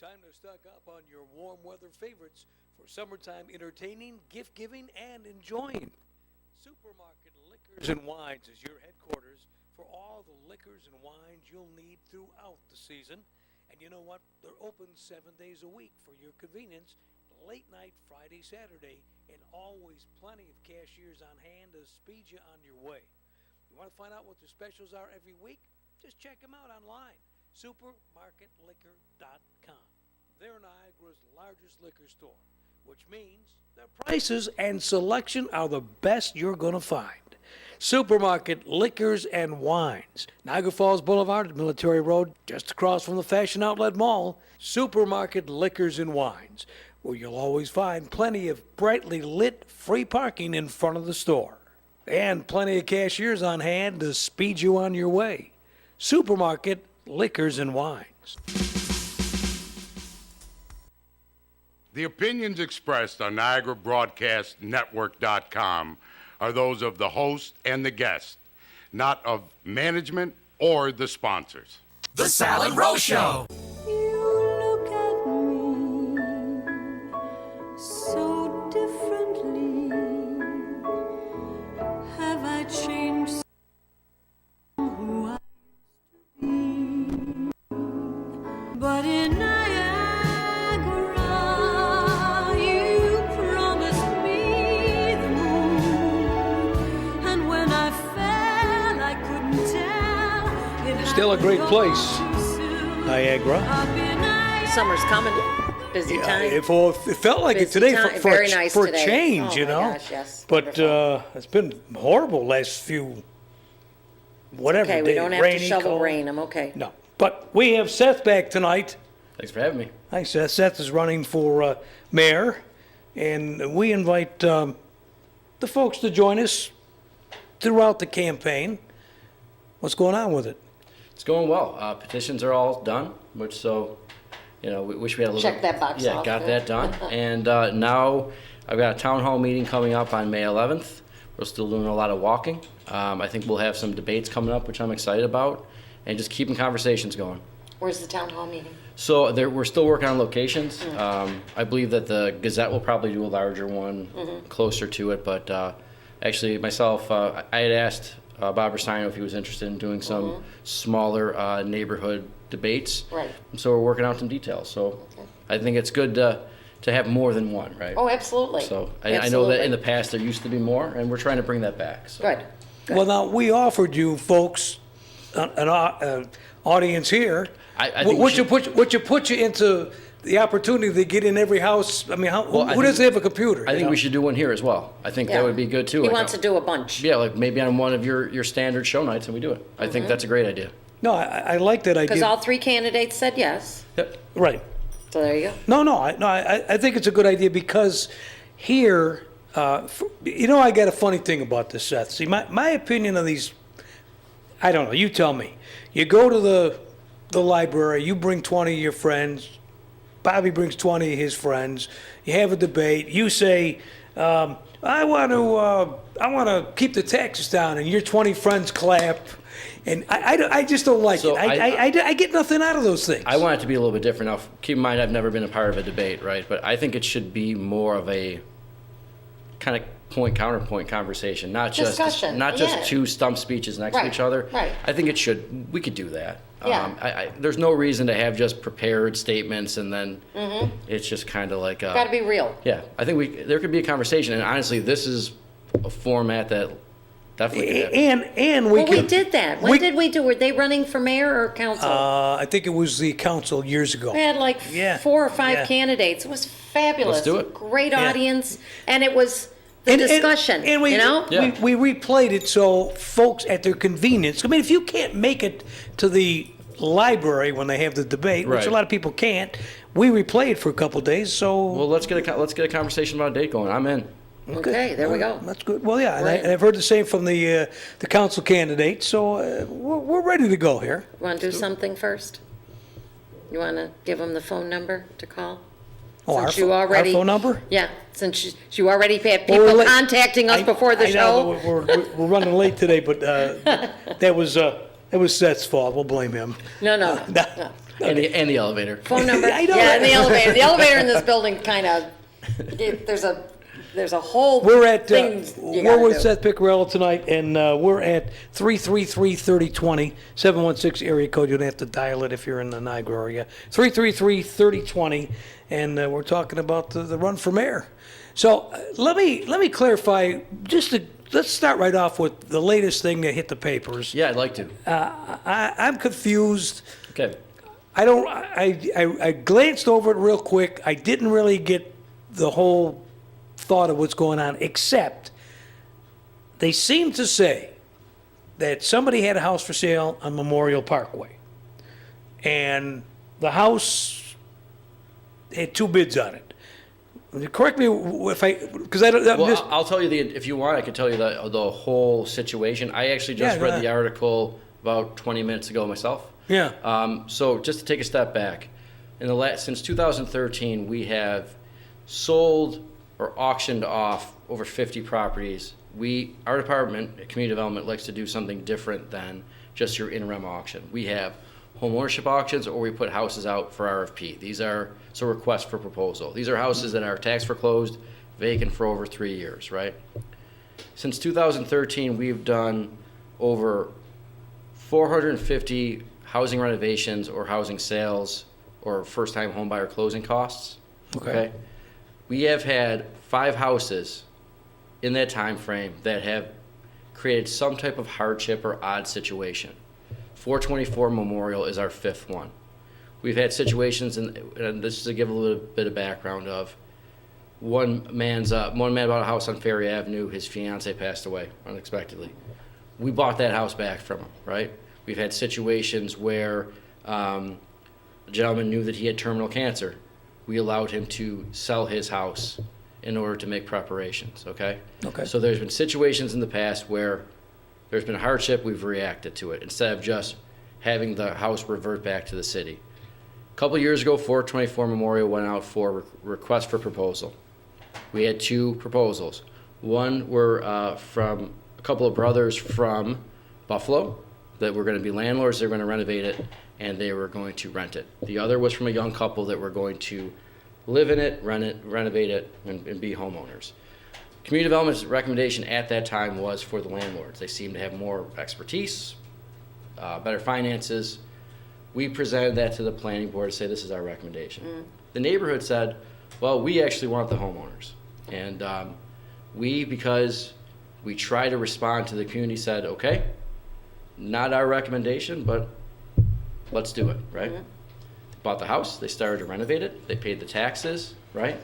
Time to stock up on your warm weather favorites for summertime entertaining, gift giving, and enjoying. Supermarket Liquors and Wines is your headquarters for all the liquors and wines you'll need throughout the season. And you know what? They're open 7 days a week for your convenience, late night Friday, Saturday, and always plenty of cashiers on hand to speed you on your way. You want to find out what the specials are every week? Just check them out online. Supermarketliquor.com. They're Niagara's largest liquor store, which means their prices and selection are the best you're going to find. Supermarket Liquors and Wines, Niagara Falls Boulevard, Military Road, just across from the Fashion Outlet Mall. Supermarket Liquors and Wines, where you'll always find plenty of brightly lit free parking in front of the store. And plenty of cashiers on hand to speed you on your way. Supermarket Liquors and Wines. The opinions expressed on NiagaraBroadcastNetwork.com are those of the host and the guest, not of management or the sponsors. The Sal and Rose Show. You look at me so differently. Have I changed who I used to be? But in Niagara, you promised me the moon, and when I fell, I couldn't tell. Still a great place, Niagara. Summer's coming. Busy time. It felt like it Busy today time. for Very nice a today. change, Oh you my know. gosh, yes. But it's been horrible last few, whatever. Okay, we day, don't have rainy, to shovel cold. rain. I'm okay. No, but we have Seth back tonight. Thanks for having me. Hi, Seth. Seth is running for mayor, and we invite the folks to join us throughout the campaign. What's going on with it? It's going well. Petitions are all done, which we wish we had a little. Check that box Yeah, off. got that done. And now I've got a town hall meeting coming up on May 11th. We're still doing a lot of walking. I think we'll have some debates coming up, which I'm excited about, and just keeping conversations going. Where's the town hall meeting? So we're still working on locations. I believe that the Gazette will probably do a larger one closer to it, but actually myself, I had asked Bob Rustino if he was interested in doing some smaller neighborhood debates. Right. So we're working out some details. So I think it's good to have more than one, right? Oh, absolutely. So I know that in the past there used to be more, and we're trying to bring that back. So. Good. Well, now, we offered you folks, an audience here, I think which put you into the opportunity to get in every house. I mean, who doesn't have a computer? I think we should do one here as well. I think Yeah. that would be good too. He Like wants to do a bunch. Yeah, like maybe on one of your standard show nights, and we do it. I think that's a great idea. No, I like that idea. Because all three candidates said yes. Yep. Right. So there you go. I think it's a good idea because here, I got a funny thing about this, Seth. See, my opinion of these, I don't know, you tell me. You go to the library, you bring 20 of your friends, Bobby brings 20 of his friends, you have a debate, you say, I want to keep the taxes down, and your 20 friends clap. And I just don't like So it. I get nothing out of those things. I want it to be a little bit different. Now, keep in mind, I've never been a part of a debate, right? But I think it should be more of a kind of point-counterpoint conversation, not just Discussion, yeah. two stump speeches next to Right, each other. right. I think we could do that. Yeah. There's no reason to have just prepared statements and then it's just kind of like. Got to be real. Yeah, I think there could be a conversation, and honestly, this is a format that definitely could happen. And we We did that. When did we do? Were they running for mayor or council? I think it was the council years ago. We had like Yeah, 4 or 5 yeah. candidates. It was fabulous. Let's do it. Great Yeah. audience, and it was the discussion. And we, you know, Yeah. we replayed it so folks at their convenience. I mean, if you can't make it to the library when they have the debate, which Right. a lot of people can't, we replay it for a couple of days. So Well, let's get a conversation about a date going. I'm in. okay, there we go. That's good. Well, yeah, Right. and I've heard the same from the council candidate. So we're ready to go here. You want to do something first? You want to give them the phone number to call? Oh, Since you already- our phone number? Yeah, since you already had Well, people we're late. contacting us before the I show. know, we're running late today, but that was Seth's fault. We'll blame him. No. And the elevator. Phone number? I know Yeah, that. and the elevator. The elevator in this building kind of, there's a whole We're at, things you we're gotta with do. Seth Piccirillo tonight, and we're at 333-3020, 716 area code. You'd have to dial it if you're in the Niagara area. 333-3020, and we're talking about the run for mayor. So let me clarify, let's start right off with the latest thing that hit the papers. Yeah, I'd like to. I'm confused. Okay. I glanced over it real quick. I didn't really get the whole thought of what's going on, except they seem to say that somebody had a house for sale on Memorial Parkway. And the house had 2 bids on it. Correct me if because I don't, I'm Well, just, I'll tell you if you want, I can tell you the whole situation. I actually just Yeah, read the article about 20 minutes ago myself. yeah. So just to take a step back, since 2013, we have sold or auctioned off over 50 properties. Our department, community development, likes to do something different than just your in-rem auction. We have home ownership auctions, or we put houses out for RFP. These are requests for proposal. These are houses that are tax foreclosed, vacant for over 3 years, right? Since 2013, we've done over 450 housing renovations or housing sales or first-time homebuyer closing costs. Okay. We have had 5 houses in that time frame that have created some type of hardship or odd situation. 424 Memorial is our 5th one. We've had situations, and this is to give a little bit of background of one man bought a house on Ferry Avenue. His fiance passed away unexpectedly. We bought that house back from him, right? We've had situations where a gentleman knew that he had terminal cancer. We allowed him to sell his house in order to make preparations, okay? Okay. So there's been situations in the past where there's been hardship, we've reacted to it, instead of just having the house revert back to the city. A couple years ago, 424 Memorial went out for request for proposal. We had 2 proposals. One were from a couple of brothers from Buffalo that were going to be landlords, they were going to renovate it, and they were going to rent it. The other was from a young couple that were going to live in it, rent it, renovate it, and be homeowners. Community development's recommendation at that time was for the landlords. They seemed to have more expertise, better finances. We presented that to the planning board to say this is our recommendation. The neighborhood said, well, we actually want the homeowners. And because we try to respond to the community, said, okay, not our recommendation, but let's do it, right? They bought the house, they started to renovate it, they paid the taxes, right?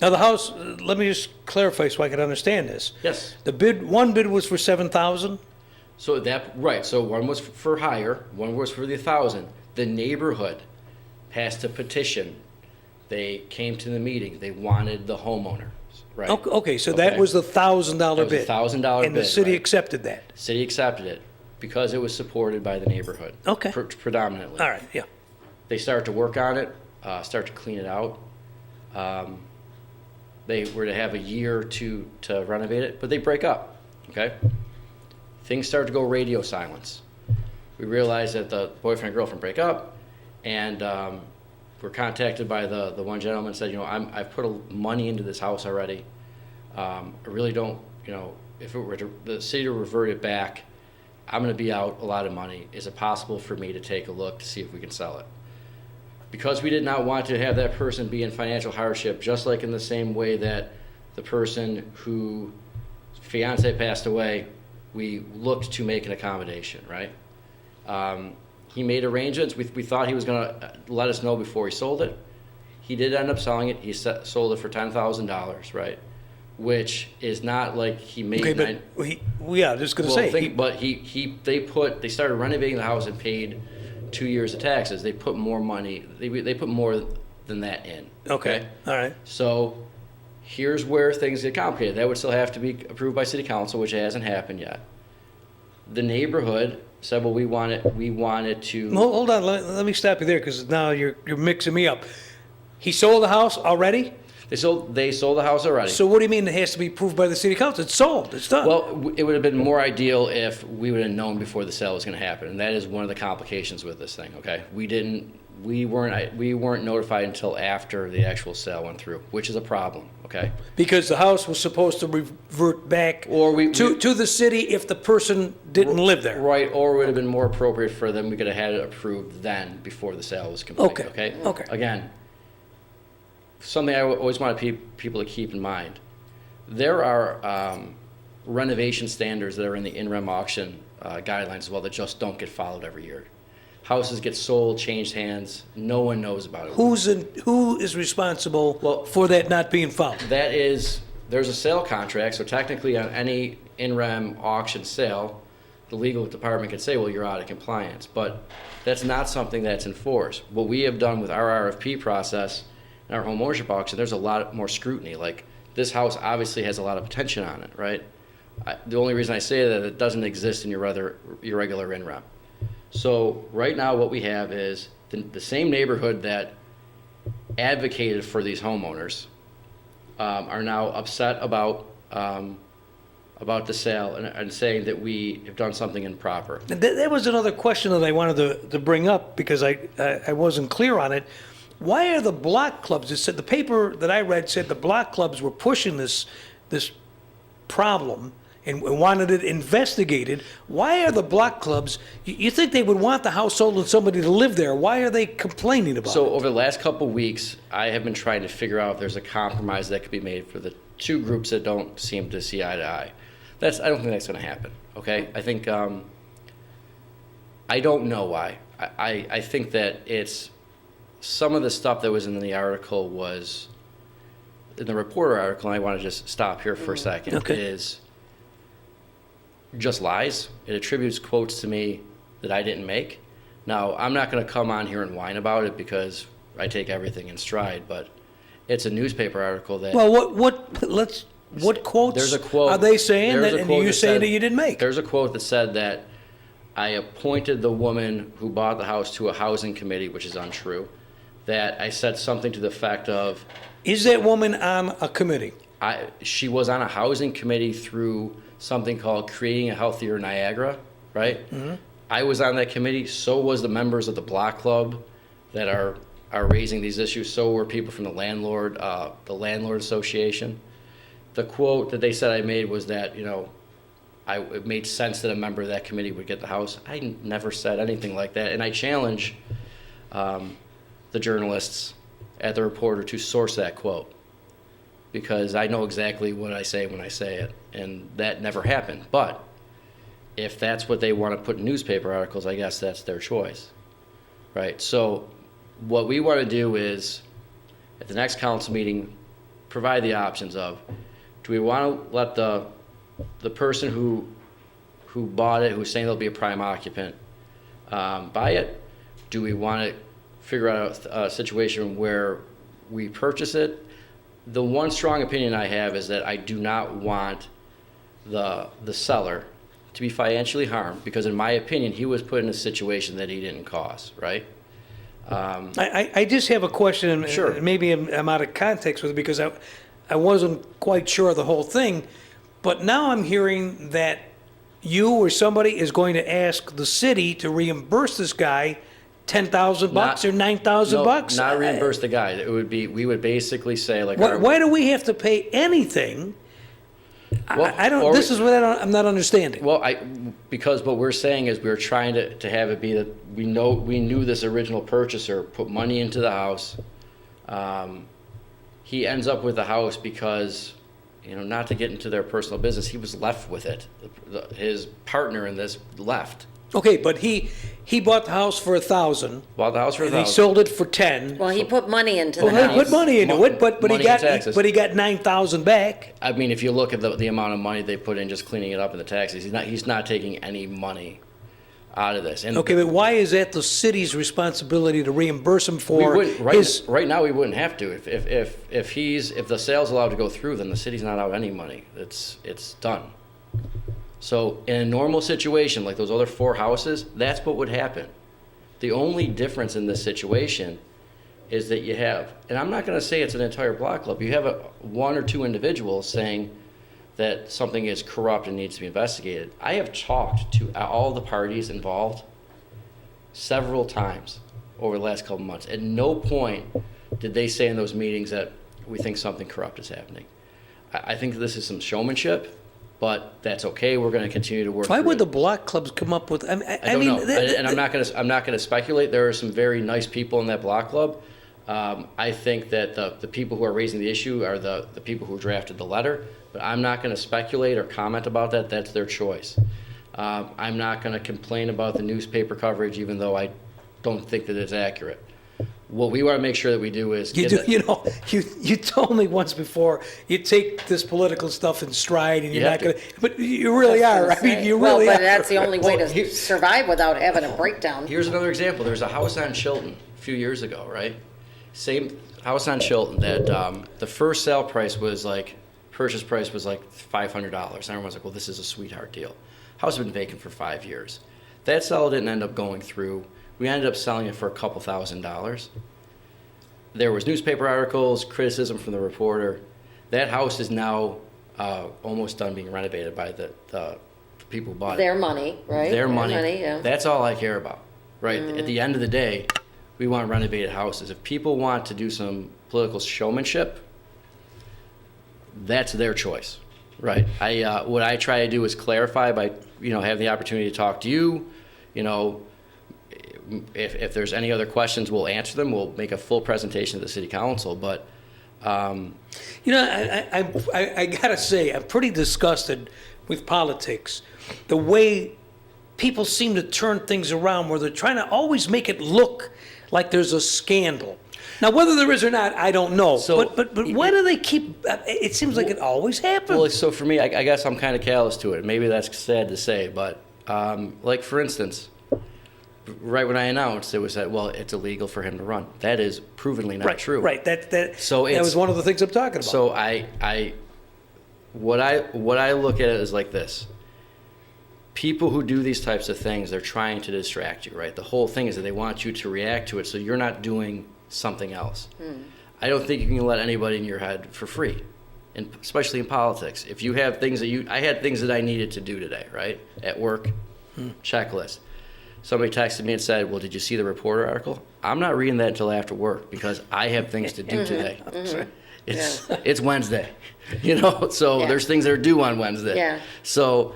Now, the house, let me just clarify so I can understand this. Yes. One bid was for 7,000? So so one was for hire, one was for the 1,000. The neighborhood passed a petition. They came to the meeting, they wanted the homeowner, right? Okay, so that was the $1,000 That bid? was a $1,000 And the bid, city right. accepted that? City accepted it because it was supported by the neighborhood. Okay. Predominantly. All right, yeah. They start to work on it, start to clean it out. They were to have a year to renovate it, but they break up, okay? Things start to go radio silence. We realized that the boyfriend and girlfriend break up, and we're contacted by the one gentleman said, I've put money into this house already. I really don't, if it were the city to revert it back, I'm gonna be out a lot of money. Is it possible for me to take a look to see if we can sell it? Because we did not want to have that person be in financial hardship, just like in the same way that the person whose fiance passed away, we looked to make an accommodation, right? He made arrangements. We thought he was going to let us know before he sold it. He did end up selling it. He sold it for $10,000, right? Which is not like he made. Okay, but just going to say. They started renovating the house and paid 2 years of taxes. They put more money. They put more than that in. Okay, all right. So here's where things get complicated. That would still have to be approved by city council, which hasn't happened yet. The neighborhood said, well, we wanted to. Hold on, let me stop you there because now you're mixing me up. He sold the house already? They sold the house already. So what do you mean it has to be approved by the city council? It's sold, it's done. Well, it would have been more ideal if we would have known before the sale was going to happen, and that is one of the complications with this thing. Okay, we weren't notified until after the actual sale went through, which is a problem. Okay, Because the house was supposed to revert back Or to the city if the person didn't live there. right, or it would have been more appropriate for them. We could have had it approved then before the sale was complete. Okay, okay. Again, something I always want people to keep in mind. There are renovation standards that are in the in-rem auction guidelines as well that just don't get followed every year. Houses get sold, changed hands, no one knows about it. Who is responsible Well- for that not being followed? There's a sale contract, so technically on any in-rem auction sale, the legal department can say, well, you're out of compliance, but that's not something that's enforced. What we have done with our RFP process and our home ownership auction, there's a lot more scrutiny. Like, this house obviously has a lot of attention on it, right? The only reason I say that, it doesn't exist in your regular in-rem. So right now what we have is the same neighborhood that advocated for these homeowners are now upset about the sale and saying that we have done something improper. And that was another question that I wanted to bring up because I wasn't clear on it. Why are the block clubs, it said, the paper that I read said the block clubs were pushing this problem and wanted it investigated. Why are the block clubs, you think they would want the house sold and somebody to live there? Why are they complaining about So it? over the last couple of weeks, I have been trying to figure out if there's a compromise that could be made for the two groups that don't seem to see eye to eye. I don't think that's going to happen, okay? I think, I don't know why. I think that it's, some of the stuff that was in the article was, in the Reporter article, and I want to just stop here for a second, Okay. is just lies. It attributes quotes to me that I didn't make. Now, I'm not going to come on here and whine about it because I take everything in stride, but it's a newspaper article that... Well, what quotes There's a quote. are they saying there's that, a and quote you saying said- that you didn't make? There's a quote that said that I appointed the woman who bought the house to a housing committee, which is untrue. That I said something to the effect of, Is that woman on a committee? she was on a housing committee through something called Creating a Healthier Niagara, right? Mm-hmm. I was on that committee, so was the members of the block club that are raising these issues, so were people from the landlord association. The quote that they said I made was that, it made sense that a member of that committee would get the house. I never said anything like that, and I challenge the journalists at the Reporter to source that quote, because I know exactly what I say when I say it, and that never happened. But if that's what they want to put in newspaper articles, I guess that's their choice, right? So what we want to do is, at the next council meeting, provide the options of, do we want to let the person who bought it, who's saying they'll be a prime occupant, buy it? Do we want to figure out a situation where we purchase it? The one strong opinion I have is that I do not want the seller to be financially harmed, because in my opinion, he was put in a situation that he didn't cause, right? I just have a question, and Sure. and maybe I'm out of context with it because I wasn't quite sure of the whole thing, but now I'm hearing that you or somebody is going to ask the city to reimburse this guy $10,000 or $9,000. Not reimburse the guy. It would be, we would basically say like. Why do we have to pay anything? Well, I don't. or- This is what I'm not understanding. Well, because what we're saying is we're trying to have it be that we knew this original purchaser put money into the house. He ends up with the house because, not to get into their personal business, he was left with it. His partner in this left. Okay, but he bought the house for $1,000 Bought the house for and he $1,000. sold it for $10,000. Well, he put money into the Well, he house. put money into it, but he Money got and taxes. $9,000 back. I mean, if you look at the amount of money they put in just cleaning it up in the taxes, he's not taking any money out of this. And Okay, but why is that the city's responsibility to reimburse him we for wouldn't, his? right now we wouldn't have to. If the sale's allowed to go through, then the city's not out any money. It's done. So in a normal situation, like those other 4 houses, that's what would happen. The only difference in this situation is that you have, and I'm not going to say it's an entire block club, you have one or two individuals saying that something is corrupt and needs to be investigated. I have talked to all the parties involved several times over the last couple months. At no point did they say in those meetings that we think something corrupt is happening. I think that this is some showmanship, but that's okay. We're going to continue to work. Why through would it. the block clubs come up with? I I mean, don't know, and I'm not going to speculate. There are some very nice people in that block club. I think that the people who are raising the issue are the people who drafted the letter, but I'm not going to speculate or comment about that. That's their choice. I'm not going to complain about the newspaper coverage, even though I don't think that it's accurate. What we want to make sure that we do is you told me once before you take this political stuff in stride, and you're You not have going to, but you really are. I mean, you really Well, but are. that's the only way Well, to survive without having a breakdown. Here's another example. There's a house on Chilton a few years ago, right? Same house on Chilton that the first sale price was like, purchase price was like $500. And everyone's like, well, this is a sweetheart deal. House had been vacant for 5 years. That sale didn't end up going through. We ended up selling it for a couple $1,000s. There was newspaper articles, criticism from the reporter. That house is now almost done being renovated by the people who bought it. Their money, right? Their money. Yeah. That's all I care about, right? At the end of the day, we want renovated houses. If people want to do some political showmanship, that's their choice, right? What I try to do is clarify by, have the opportunity to talk to you. If there's any other questions, we'll answer them. We'll make a full presentation to the city council, but. I gotta say, I'm pretty disgusted with politics. The way people seem to turn things around, where they're trying to always make it look like there's a scandal. Now, whether there is or not, I don't know. So- but why do they keep? It seems like it always happens. Well, so for me, I guess I'm kind of callous to it. Maybe that's sad to say, but like for instance, right when I announced it was that, well, it's illegal for him to run. That is provenly not true. Right. So that it's- was one of the things I'm talking about. So what I look at it is like this. People who do these types of things, they're trying to distract you, right? The whole thing is that they want you to react to it so you're not doing something else. I don't think you can let anybody in your head for free, and especially in politics. If you have things I had things that I needed to do today, right? At work, checklist. Somebody texted me and said, well, did you see the reporter article? I'm not reading that until after work because I have things to do today. It's Wednesday, so Yeah. there's things that are due on Wednesday. Yeah. So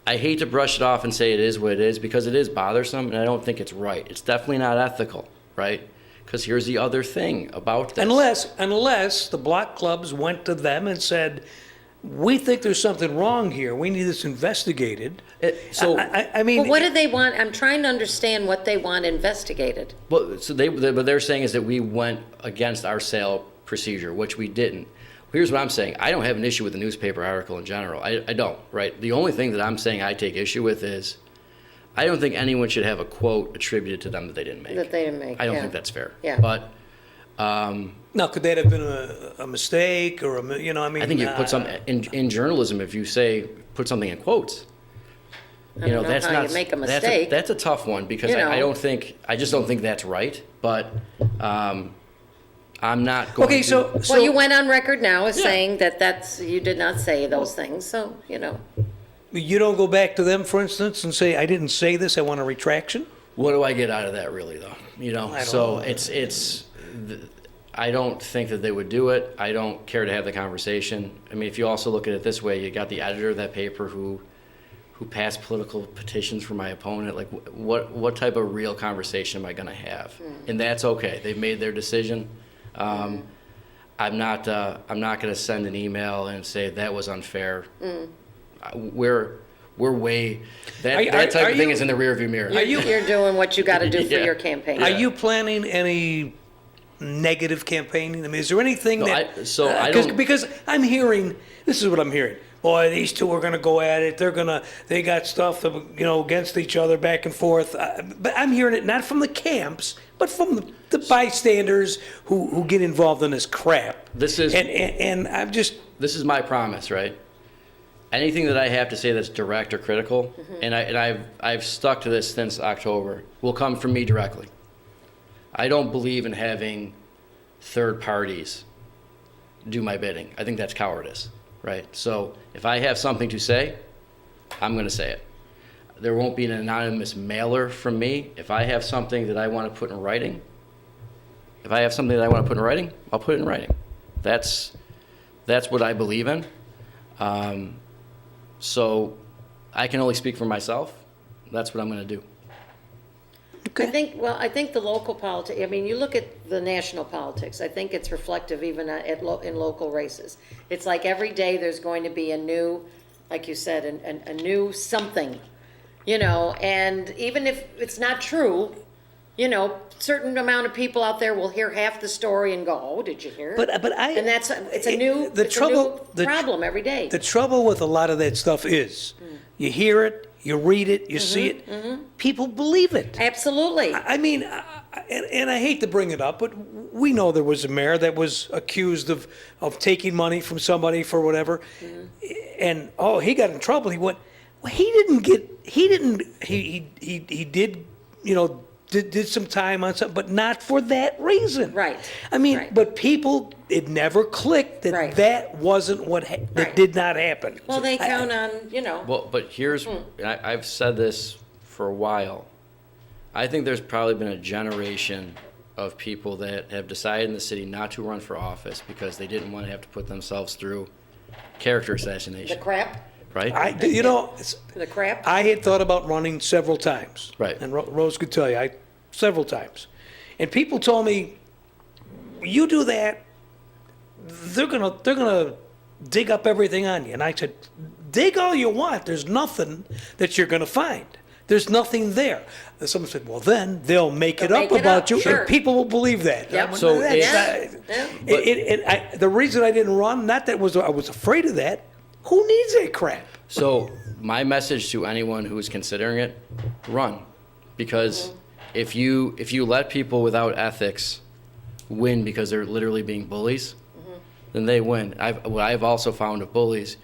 I hate to brush it off and say it is what it is because it is bothersome and I don't think it's right. It's definitely not ethical, right? Because here's the other thing about this. Unless the block clubs went to them and said, we think there's something wrong here. We need this investigated. I mean, But what do they want? I'm trying to understand what they want investigated. What they're saying is that we went against our sale procedure, which we didn't. Here's what I'm saying. I don't have an issue with the newspaper article in general. I don't, right? The only thing that I'm saying I take issue with is I don't think anyone should have a quote attributed to them that they didn't make. That they didn't make, I don't yeah. think that's fair. Yeah. But now, could that have been a mistake or I mean? I think you put some, in journalism, if you say, put something in quotes, I don't know that's how not. you make a mistake. That's a tough one because I just don't think that's right. But I'm not going Okay, to. so Well, you went on record now as saying you did not say those things, so, you don't go back to them, for instance, and say, I didn't say this, I want a retraction? What do I get out of that, really, though? I don't So know. I don't think that they would do it. I don't care to have the conversation. I mean, if you also look at it this way, you got the editor of that paper who passed political petitions for my opponent. Like, what type of real conversation am I going to have? And that's okay. They've made their decision. I'm not going to send an email and say that was unfair. We're way that type of thing is in the rearview mirror. you're doing what you got to do for Yeah. your campaign. Are you planning any negative campaigning? I mean, is there anything No, that? I don't- Because I'm hearing, this is what I'm hearing. Boy, these two are going to go at it. They got stuff that, against each other back and forth. But I'm hearing it not from the camps, but from the bystanders who get involved in this crap. This is- and I'm just. This is my promise, right? Anything that I have to say that's direct or critical, and I've stuck to this since October, will come from me directly. I don't believe in having third parties do my bidding. I think that's cowardice, right? So if I have something to say, I'm going to say it. There won't be an anonymous mailer from me. If I have something that I want to put in writing, I'll put it in writing. That's what I believe in. So I can only speak for myself. That's what I'm going to do. I think the local politics, I mean, you look at the national politics, I think it's reflective even in local races. It's like every day there's going to be a new, like you said, a new something, you know, and even if it's not true, you know, certain amount of people out there will hear half the story and go, "Oh, did you hear?" But And it's a new problem every day. The trouble with a lot of that stuff is, you hear it, you read it, you see it, people believe it. Absolutely. I mean, and I hate to bring it up, but we know there was a mayor that was accused of taking money from somebody for whatever, and he got in trouble. He went, well, he did, you know, did some time on something, but not for that reason. Right. I mean, Right. but people, it never clicked that Right. that wasn't that Right. did not happen. Well, they count on, you know. Well, but here's, I've said this for a while. I think there's probably been a generation of people that have decided in the city not to run for office because they didn't want to have to put themselves through character The assassination, crap, right? the crap. I had thought about running several times. Right. And Rose could tell you, several times. And people told me, you do that, they're gonna dig up everything on you. And I said, dig all you want. There's nothing that you're gonna find. There's nothing there. And someone said, well, then they'll make it They'll up make it about up, you, sure. and people will believe that. Yep. I went, So "That's Yeah. not-" the reason I didn't run, not that I was afraid of that. Who needs that crap? So my message to anyone who is considering it, run. Because if you let people without ethics win because they're literally being bullies, then they win. What I've also found with bullies,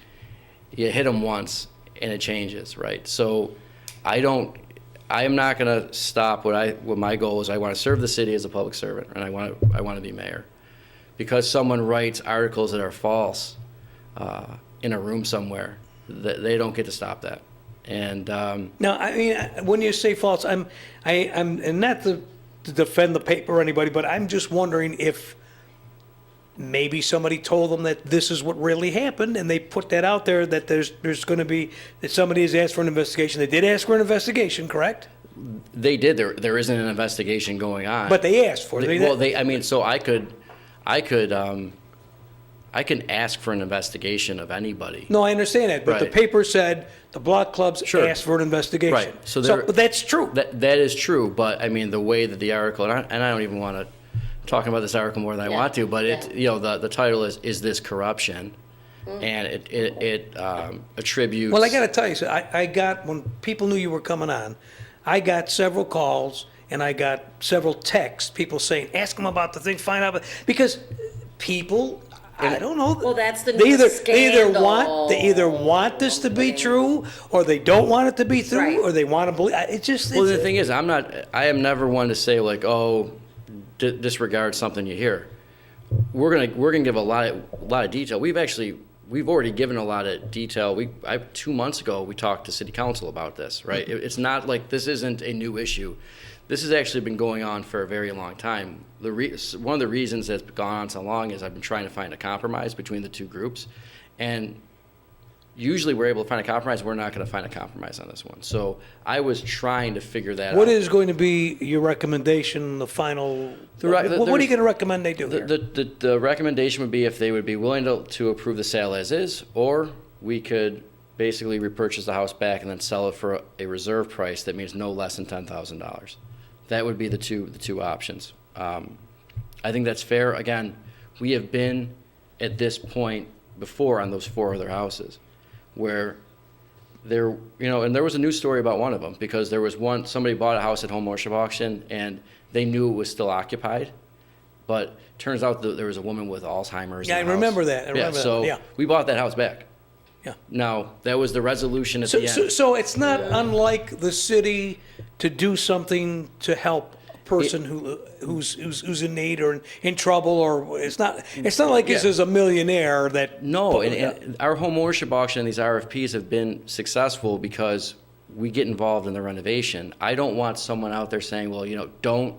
you hit them once and it changes, right? So I am not going to stop what my goal is. I want to serve the city as a public servant, and I want to be mayor. Because someone writes articles that are false in a room somewhere, they don't get to stop that. And No, I mean, when you say false, I'm and not to defend the paper or anybody, but I'm just wondering if maybe somebody told them that this is what really happened, and they put that out there, that there's going to be, that somebody has asked for an investigation. They did ask for an investigation, correct? they did. There isn't an investigation going on. But they asked for it. I mean, so I can ask for an investigation of anybody. No, I understand that, but the Right. paper said the block clubs Sure. asked for an investigation. Right. So there- but that's true. That is true, but I mean, the way that the article, and I don't even want to talk about this article more than I want to, but the title is this corruption? And it attributes. Well, I got to tell you, so I got, when people knew you were coming on, I got several calls and I got several texts, people saying, ask them about the thing, find out, because people, I don't know. Well, that's the they newest scandal. They either want this to be true, or they don't want it to be true, Right. or they want to believe. It's just. Well, the thing is, I am never one to say like, oh, disregard something you hear. We're gonna give a lot of detail. We've already given a lot of detail. 2 months ago, we talked to city council about this, right? It's not like this isn't a new issue. This has actually been going on for a very long time. One of the reasons it's gone on so long is I've been trying to find a compromise between the two groups. And usually we're able to find a compromise. We're not going to find a compromise on this one. So I was trying to figure that out. What is going to be your recommendation, the final? What are you going to recommend they do here? The recommendation would be if they would be willing to approve the sale as is, or we could basically repurchase the house back and then sell it for a reserve price that means no less than $10,000. That would be the two options. I think that's fair. Again, we have been at this point before on those 4 other houses where and there was a news story about one of them because there was somebody bought a house at home ownership auction and they knew it was still occupied, but turns out that there was a woman with Alzheimer's. Yeah, I in the remember house. that. I remember that. So Yeah. we bought that house back. Yeah. Now, that was the resolution at the end. So it's not unlike the city to do something to help person who's in need or in trouble, or it's not like this is a millionaire that. No, and our home ownership auction and these RFPs have been successful because we get involved in the renovation. I don't want someone out there saying, well, don't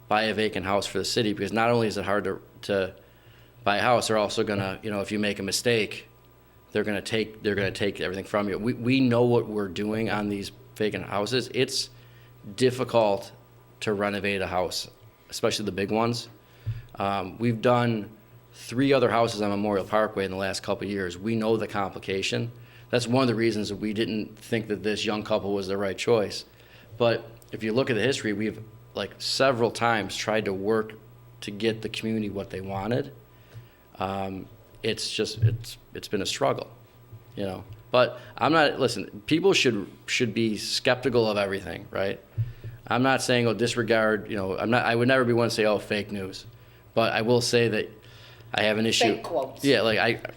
buy a vacant house for the city, because not only is it hard to buy a house, they're also gonna, if you make a mistake, they're gonna take everything from you. We know what we're doing on these vacant houses. It's difficult to renovate a house, especially the big ones. We've done 3 other houses on Memorial Parkway in the last couple of years. We know the complication. That's one of the reasons that we didn't think that this young couple was the right choice. But if you look at the history, we've several times tried to work to get the community what they wanted. It's been a struggle, But listen, people should be skeptical of everything, right? I'm not saying, disregard, I would never be one to say, fake news. But I will say that I have an issue. Fake quotes. Yeah,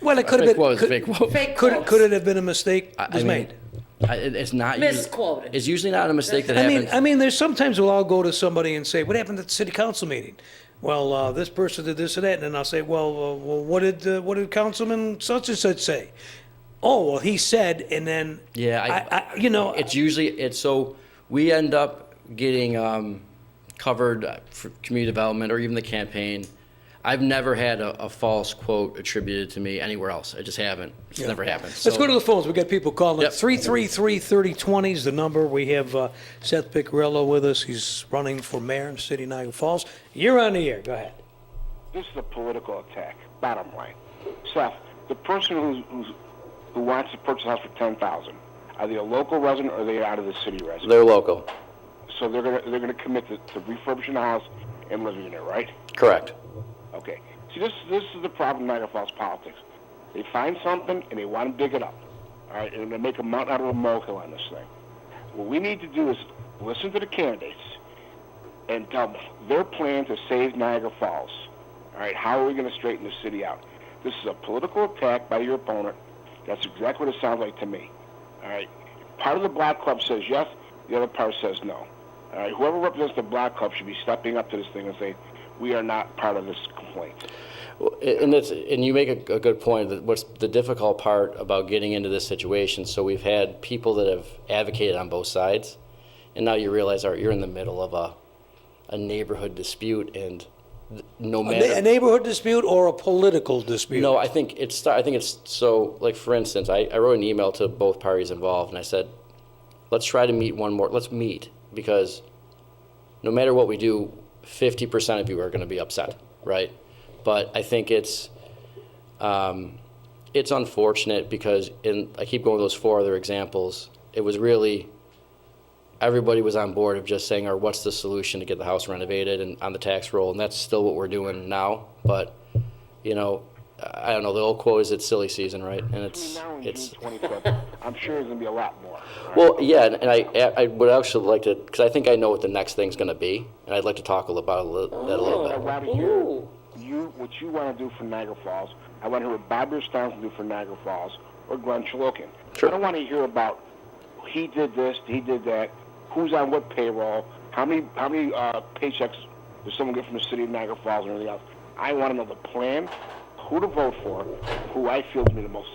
Well, it could have been. Fake quote. Fake Could quotes. it have been a mistake was made? It's not. Misquoted. It's usually not a mistake that I happens. mean, there's sometimes I'll go to somebody and say, "What happened at the city council meeting?" Well, this person did this and that, and then I'll say, "Well, what did Councilman such and such say?" Oh, well, he said, and then Yeah, it's it's so we end up getting covered for community development or even the campaign. I've never had a false quote attributed to me anywhere else. I just haven't. It's never happened. Let's go to the phones. We got people calling. Yep. 333-3020 is the number. We have Seth Piccirillo with us. He's running for mayor in the city of Niagara Falls. You're on the air. Go ahead. This is a political attack. Bottom line, Seth, the person who wants to purchase a house for $10,000, are they a local resident or are they out of the city resident? They're local. So they're gonna commit to refurbishing the house and living in it, right? Correct. Okay. See, this is the problem in Niagara Falls politics. They find something and they want to dig it up, all right, and they make a mountain out of a molehill on this thing. What we need to do is listen to the candidates and tell them their plan to save Niagara Falls. All right, how are we going to straighten the city out? This is a political attack by your opponent. That's exactly what it sounds like to me. All right, part of the Black Club says yes, the other part says no. All right, whoever represents the Black Club should be stepping up to this thing and saying, we are not part of this complaint. And you make a good point. That what's the difficult part about getting into this situation? So we've had people that have advocated on both sides, and now you realize you're in the middle of a neighborhood dispute, and no matter A neighborhood dispute or a political dispute? No, I think it's so. Like for instance, I wrote an email to both parties involved, and I said, let's try to meet one more. Let's meet, because no matter what we do, 50% of you are going to be upset, right? But I think it's unfortunate because I keep going with those 4 other examples. It was really everybody was on board of just saying, or what's the solution to get the house renovated and on the tax roll, and that's still what we're doing now. But I don't know. The old quote is it's silly season, right? And Between now and June 25th, I'm sure there's going to be a lot more. Right? Well, yeah, and I would actually like to, because I think I know what the next thing's going to be, and I'd like to talk about that a little I'd bit. rather hear what you want to do for Niagara Falls. I want to hear what Bob Stein can do for Niagara Falls or Glenn Chalokin. Sure. I don't want to hear about he did this, he did that, who's on what payroll, how many paychecks does someone get from the city of Niagara Falls or anything else. I want to know the plan, who to vote for, who I feel to be the most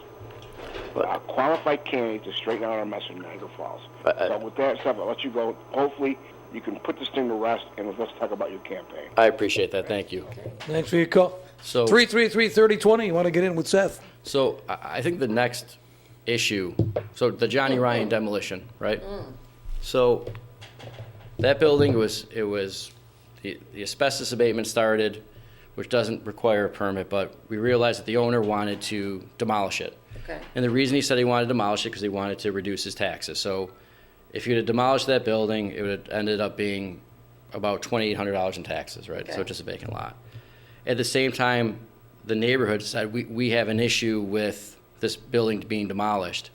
qualified candidate to straighten out our mess in Niagara Falls. But with that, Seth, I'll let you go. Hopefully, you can put this thing to rest, and let's talk about your campaign. I appreciate that. Thank you. Thanks for your call. So 333-3020. You want to get in with Seth? So I think the next issue, so the Johnny Ryan demolition, right? So that building the asbestos abatement started, which doesn't require a permit, but we realized that the owner wanted to demolish it. Okay. And the reason he said he wanted to demolish it because he wanted to reduce his taxes. So if you had demolished that building, it would have ended up being about $2,800 in taxes, right? Okay. So just a vacant lot. At the same time, the neighborhood said, we have an issue with this building being demolished.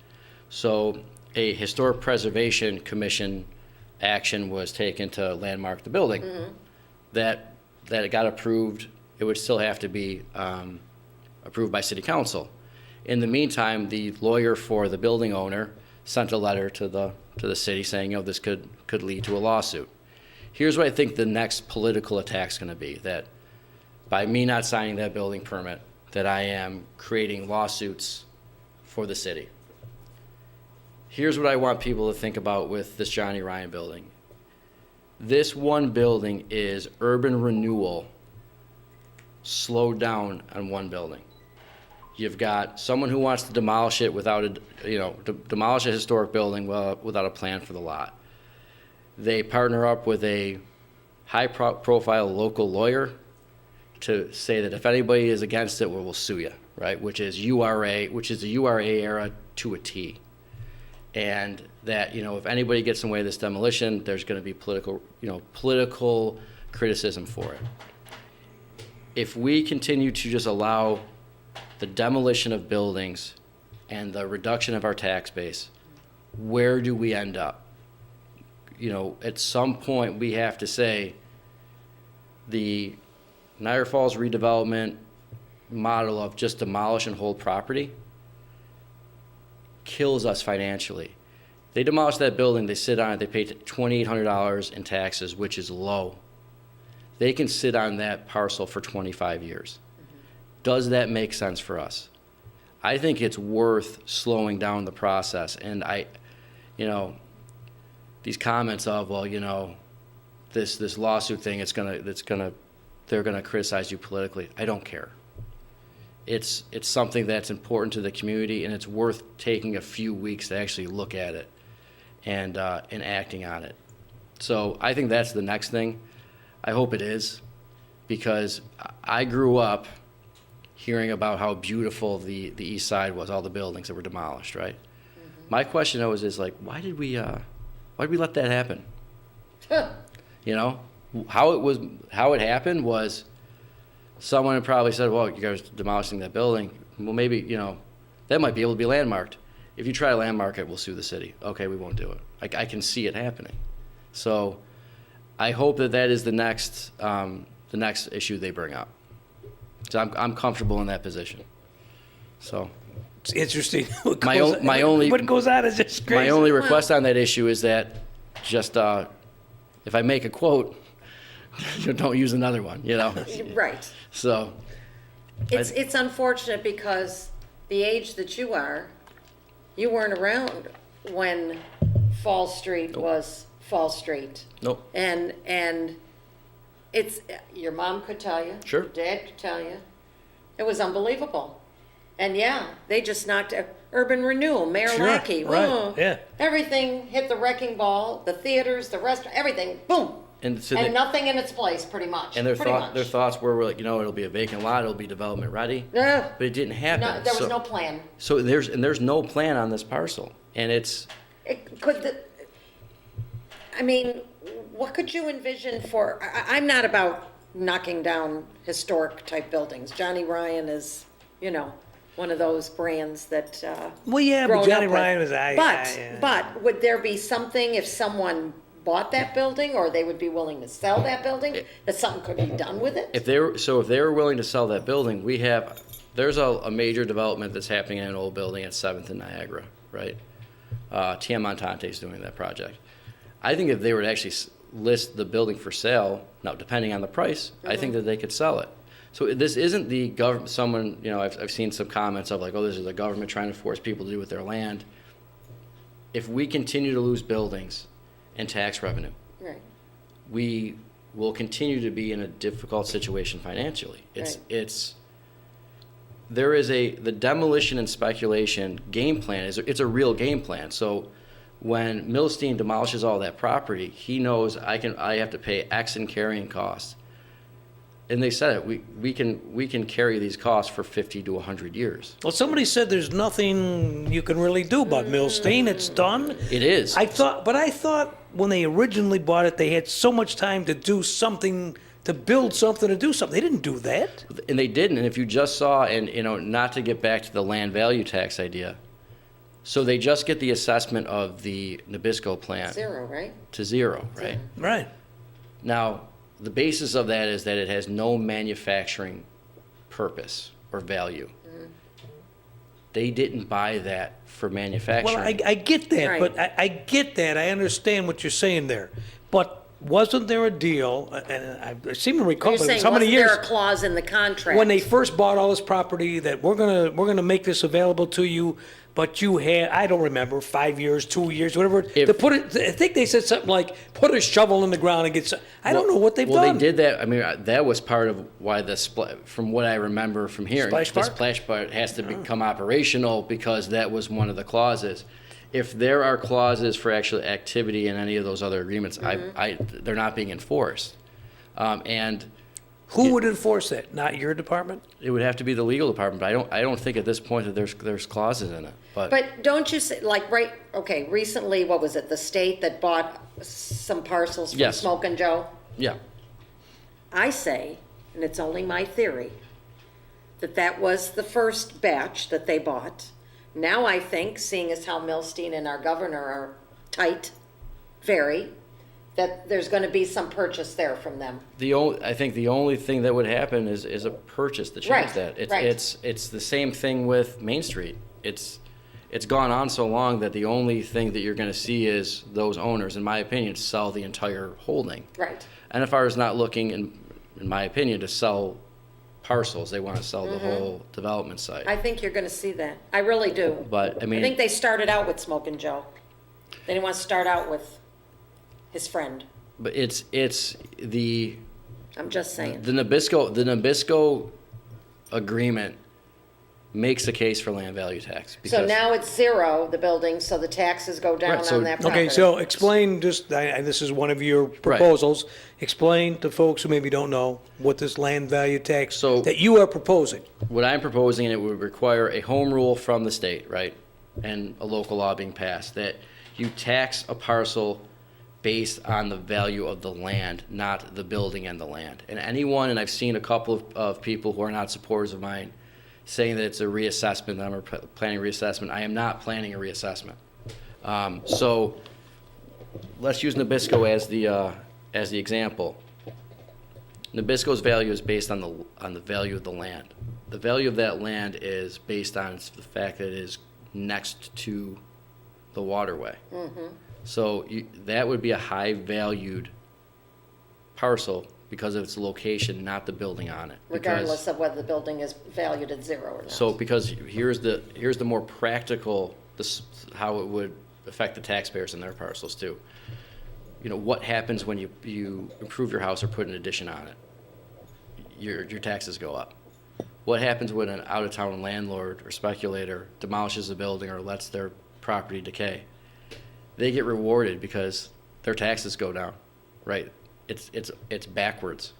So a Historic Preservation Commission action was taken to landmark the building. That it got approved. It would still have to be approved by City Council. In the meantime, the lawyer for the building owner sent a letter to the city saying, this could lead to a lawsuit. Here's what I think the next political attack's going to be, that by me not signing that building permit, that I am creating lawsuits for the city. Here's what I want people to think about with this Johnny Ryan building. This one building is urban renewal slowed down on one building. You've got someone who wants to demolish it demolish a historic building without a plan for the lot. They partner up with a high-profile local lawyer to say that if anybody is against it, we'll sue you, right? Which is the URA era to a T. And that, if anybody gets in the way of this demolition, there's going to be political criticism for it. If we continue to just allow the demolition of buildings and the reduction of our tax base, where do we end up? At some point, we have to say the Niagara Falls redevelopment model of just demolish and hold property kills us financially. They demolish that building, they sit on it, they pay $2,800 in taxes, which is low. They can sit on that parcel for 25 years. Does that make sense for us? I think it's worth slowing down the process. And these comments of, this lawsuit thing, they're gonna criticize you politically. I don't care. It's something that's important to the community, and it's worth taking a few weeks to actually look at it and acting on it. So I think that's the next thing. I hope it is, because I grew up hearing about how beautiful the east side was, all the buildings that were demolished, right? Mm-hmm. My question always is why did we let that happen? How it happened was someone probably said, well, you guys are demolishing that building. Well, maybe, that might be able to be landmarked. If you try to landmark it, we'll sue the city. Okay, we won't do it. I can see it happening. So I hope that is the next issue they bring up. So I'm comfortable in that position. So It's interesting. What goes on is just crazy. my only request on that issue is that just if I make a quote, don't use another one. Right. So It's unfortunate because the age that you are, you weren't around when Fall Street was Fall Street. Nope. And it's, your mom could tell you. Sure. Your dad could tell you. It was unbelievable. And they just knocked urban renewal, Mayor Sure, Lackey. right, boom. yeah. Everything hit the wrecking ball, the theaters, the restaurant, everything, boom. And so nothing in its place, pretty much. And their pretty much. thoughts were it'll be a vacant lot, it'll be development ready. No. But it didn't happen. No, there was no plan. So there's no plan on this parcel, and it's. What could you envision for? I'm not about knocking down historic type buildings. Johnny Ryan is, one of those brands that. Well, yeah, but grown Johnny up with. Ryan was. But would there be something if someone bought that building, or they would be willing to sell that building, that something could be done with it? If they were willing to sell that building, there's a major development that's happening in an old building at 7th and Niagara, right? TM Montante is doing that project. I think if they were to actually list the building for sale, now depending on the price, I think that they could sell it. So this isn't the government. Someone, I've seen some comments of this is the government trying to force people to do with their land. If we continue to lose buildings and tax revenue, Right. we will continue to be in a difficult situation financially. The demolition and speculation game plan it's a real game plan. So when Milstein demolishes all that property, he knows I have to pay X in carrying costs. And they said it, we can carry these costs for 50 to 100 years. Well, somebody said there's nothing you can really do about Milstein. It's done. It is. I thought when they originally bought it, they had so much time to do something, to build something, to do something. They didn't do that. And they didn't. And if you just saw, and not to get back to the land value tax idea, so they just get the assessment of the Nabisco plant Zero, right? to zero, right? Right. Now, the basis of that is that it has no manufacturing purpose or value. They didn't buy that for manufacturing. Well, I get that, Right. but I get that. I understand what you're saying there. But wasn't there a deal, and I seem to recall, You're but it saying, was how many wasn't years? there a clause in the contract? When they first bought all this property, that we're gonna make this available to you, but you had, I don't remember, 5 years, 2 years, whatever, to put it, I think they said something like, put a shovel in the ground and get, I don't know what they've done. Well, they did that. I mean, that was part of why from what I remember from hearing, Splash the Park? splash part has to become operational because that was one of the clauses. If there are clauses for actual activity in any of those other agreements, they're not being enforced. And Who would enforce that? Not your department? it would have to be the legal department, but I don't think at this point that there's clauses in it. But don't you say, like, recently, what was it, the state that bought some parcels from Yes. Smoke and Joe? Yeah. I say, and it's only my theory, that was the first batch that they bought. Now I think, seeing as how Milstein and our governor are tight, very, that there's gonna be some purchase there from them. I think the only thing that would happen is a purchase to change Right, that. right. It's the same thing with Main Street. It's gone on so long that the only thing that you're going to see is those owners, in my opinion, sell the entire holding. Right. NFR is not looking, in my opinion, to sell parcels. They want to sell the whole development site. I think you're gonna see that. I really do. But I mean, I think they started out with Smoke and Joe. They didn't want to start out with his friend. but it's the I'm just saying. the Nabisco agreement makes a case for land value tax. So because- now it's zero, the building, so the taxes go down Right, so- on that property. Okay, so explain just, this is one of your proposals. Explain to folks who maybe don't know what this land value tax So- that you are proposing. What I'm proposing, and it would require a home rule from the state, right? And a local law being passed, that you tax a parcel based on the value of the land, not the building and the land. And I've seen a couple of people who are not supporters of mine saying that it's a reassessment, that I'm planning a reassessment. I am not planning a reassessment. So let's use Nabisco as the example. Nabisco's value is based on the value of the land. The value of that land is based on the fact that it is next to the waterway. So that would be a high valued parcel because of its location, not the building on it. Regardless of whether the building is valued at zero or not. So because here's the more practical, how it would affect the taxpayers and their parcels too. You know, what happens when you improve your house or put an addition on it? Your taxes go up. What happens when an out-of-town landlord or speculator demolishes a building or lets their property decay? They get rewarded because their taxes go down, right? It's backwards.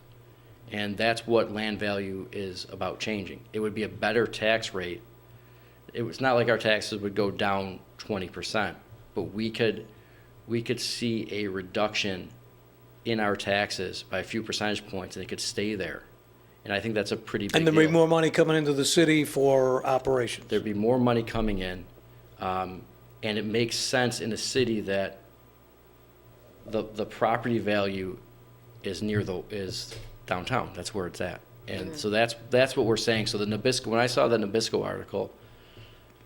And that's what land value is about changing. It would be a better tax rate. It was not like our taxes would go down 20%, but we could see a reduction in our taxes by a few percentage points, and it could stay there. And I think that's a pretty big And there'd be deal. more money coming into the city for operations. There'd be more money coming in, and it makes sense in a city that the property value is is downtown. That's where it's at. And so that's what we're saying. So the Nabisco, when I saw the Nabisco article,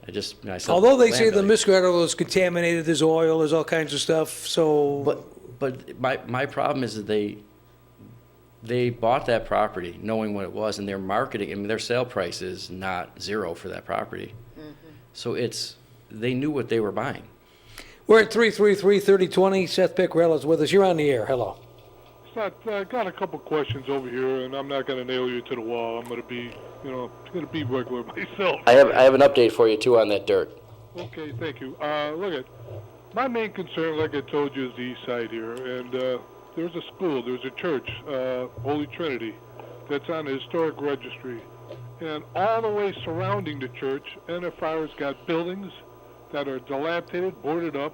I saw Although they say land the value. Misco article is contaminated, there's oil, there's all kinds of stuff, so. But my problem is that they bought that property knowing what it was, and they're marketing. I mean, their sale price is not zero for that property. So they knew what they were buying. We're at 333-3020. Seth Piccirillo is with us. You're on the air. Hello. Seth, I got a couple questions over here, and I'm not going to nail you to the wall. I'm going to be, regular myself. I have an update for you too on that dirt. Okay, thank you. Look, my main concern, like I told you, is the east side here, and there's a school, there's a church, Holy Trinity, that's on the historic registry, and all the way surrounding the church, NFR's got buildings that are dilapidated, boarded up.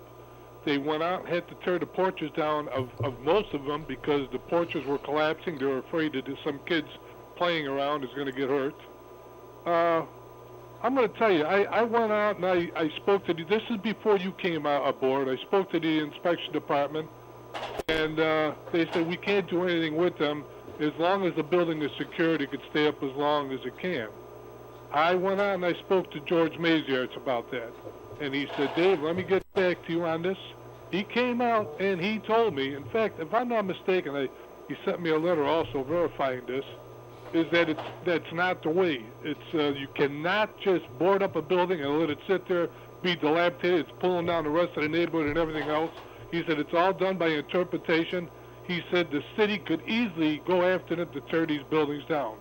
They went out and had to tear the porches down of most of them because the porches were collapsing. They were afraid that some kids playing around is going to get hurt. I'm going to tell you, I went out and I spoke to this is before you came aboard. I spoke to the inspection department, and they said we can't do anything with them. As long as the building is secured, it could stay up as long as it can. I went out and I spoke to George Maziarz about that. And he said, Dave, let me get back to you on this. He came out and he told me, in fact, if I'm not mistaken, he sent me a letter also verifying this, is that that's not the way. It's you cannot just board up a building and let it sit there, be dilapidated. It's pulling down the rest of the neighborhood and everything else. He said it's all done by interpretation. He said the city could easily go after them to tear these buildings down.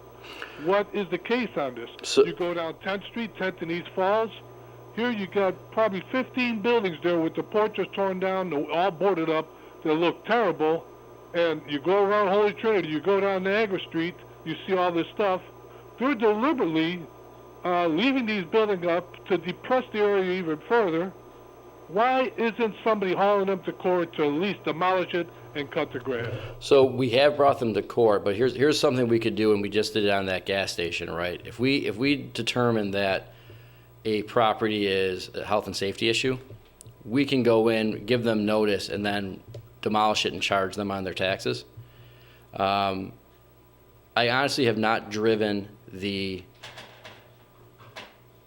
What is the case on this? So, you go down 10th Street, 10th and East Falls. Here you got probably 15 buildings there with the porches torn down, all boarded up. They look terrible. And you go around Holy Trinity, you go down Niagara Street, you see all this stuff. They're deliberately leaving these buildings up to depress the area even further. Why isn't somebody hauling them to court to at least demolish it and cut the grass? So we have brought them to court, but here's something we could do, and we just did it on that gas station, right? If we determine that a property is a health and safety issue, we can go in, give them notice, and then demolish it and charge them on their taxes. I honestly have not driven the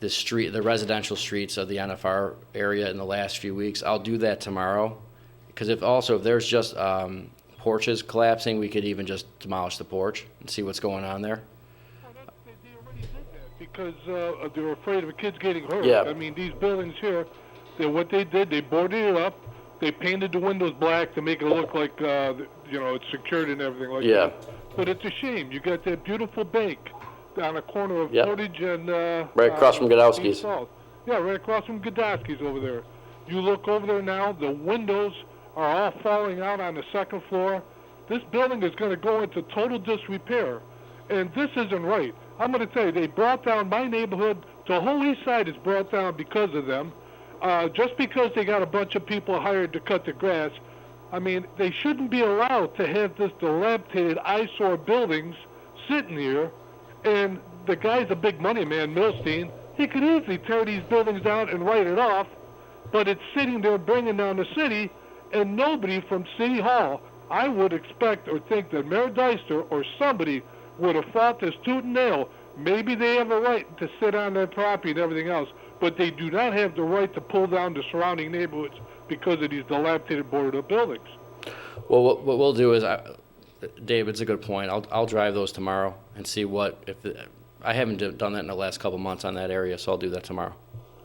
residential streets of the NFR area in the last few weeks. I'll do that tomorrow, because if there's just porches collapsing, we could even just demolish the porch and see what's going on there. They already did that because they were afraid of kids getting hurt. Yeah. I mean, these buildings here, what they did, they boarded it up. They painted the windows black to make it look like, it's secured and everything like that. But it's a shame. You got that beautiful bank on the corner of Portage and... right across from Godowski's. Yeah, right across from Godowski's over there. You look over there now, the windows are all falling out on the second floor. This building is going to go into total disrepair. And this isn't right. I'm going to tell you, they brought down my neighborhood. The whole east side is brought down because of them. Just because they got a bunch of people hired to cut the grass, I mean, they shouldn't be allowed to have this dilapidated eyesore buildings sitting here. And the guy's a big money man, Milstein. He could easily tear these buildings down and write it off, but it's sitting there bringing down the city, and nobody from City Hall, I would expect or think that Mayor Deister or somebody would have fought this tooth and nail. Maybe they have a right to sit on their property and everything else, but they do not have the right to pull down the surrounding neighborhoods because of these dilapidated boarded up buildings. Well, what we'll do is, Dave, it's a good point. I'll drive those tomorrow and see I haven't done that in the last couple months on that area, so I'll do that tomorrow.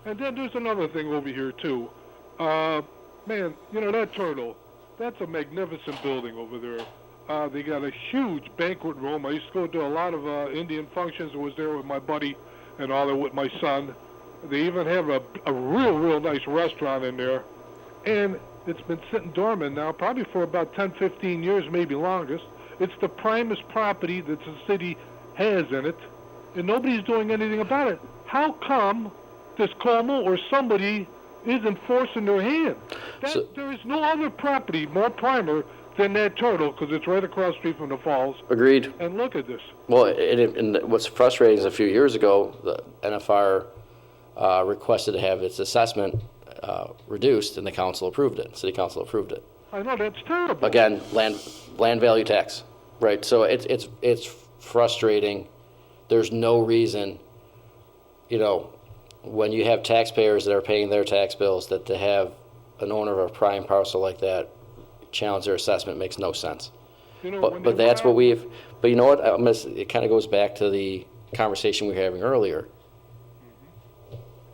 And then there's another thing over here too. Man, that Turtle, that's a magnificent building over there. They got a huge banquet room. I used to go to a lot of Indian functions. I was there with my buddy and all that with my son. They even have a real nice restaurant in there. And it's been sitting dormant now probably for about 10, 15 years, maybe longest. It's the primest property that the city has in it, and nobody's doing anything about it. How come this Como or somebody isn't forcing their hand? There is no other property more primer than that Turtle, because it's right across the street from the falls. Agreed. And look at this. Well, and what's frustrating is a few years ago, the NFR requested to have its assessment reduced, and the council approved it. City council approved it. I know, that's terrible. Again, land value tax, right? So it's frustrating. There's no reason, when you have taxpayers that are paying their tax bills, that to have an owner of a prime parcel like that challenge their assessment makes no sense. But that's what we've. But you know what? It kind of goes back to the conversation we were having earlier.